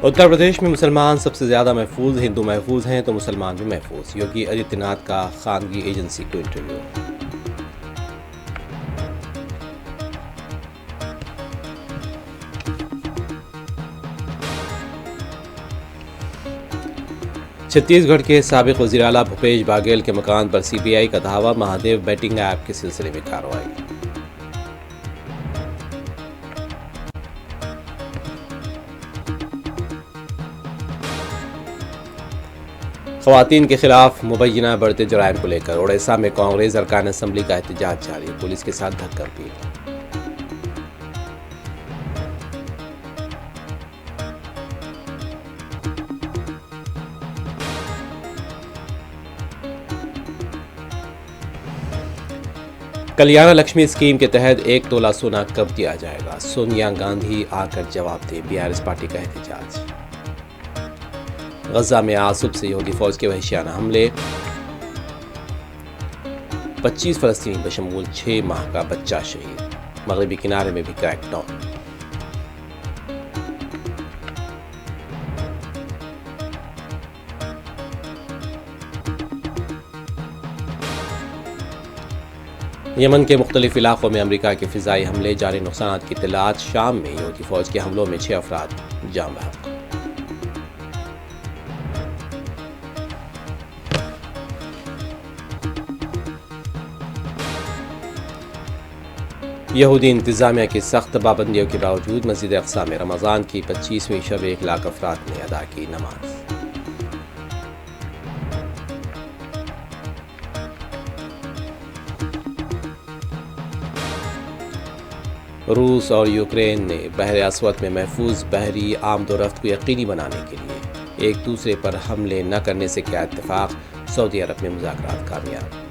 उत्तर प्रदेश में मुसलमान सबसे ज़्यादा महफूज, हिंदू महफूज हैं तो मुसलमान भी महफूज। योगी आदित्यनाथ का खानगी एजेंसी को इंटरव्यू। छत्तीसगढ़ के साबिक वज़ीर आला भूपेश बाघेल के मकान पर सीबीआई का धावा। महादेव बैटिंग ऐप के सिलसिले में कार्रवाई। ख़वातीन के खिलाफ मुबैना बढ़ते जराइम को लेकर ओडिशा में कांग्रेस अरकान असम्बली का एहतजाज जारी। पुलिस के साथ धक्का पीट। कल्याण लक्ष्मी स्कीम के तहत 1 तोला सोना कब दिया जाएगा? सोनिया गांधी आकर जवाब दे। बीआरएस पार्टी का एहतजाज। गजा में आज सुबह से योगी फौज के वहशियाना हमले। 25 फलस्तीनी बशमूल 6 माह का बच्चा शहीद। मगरबी किनारे में भी क्रैकडाउन। यमन के मुख्तलिफ इलाकों में अमेरिका के फिजाई हमले जारी। नुकसान की इत्तलात। शाम में योगी फौज के हमलों में 6 अफराद जाम बहक। यहूदी इंतजामिया की सख्त पाबंदियों के बावजूद मस्जिद अक्सा में रमज़ान की 25वीं शब 1 लाख अफराद ने अदा की नमाज। रूस और यूक्रेन ने बहर अस्वद में महफूज बहरी आमदोरफ्त को यकीनी बनाने के लिए एक दूसरे पर हमले न करने से किया इत्तेफाक। सऊदी अरब में मुज़ाकरात कामयाब।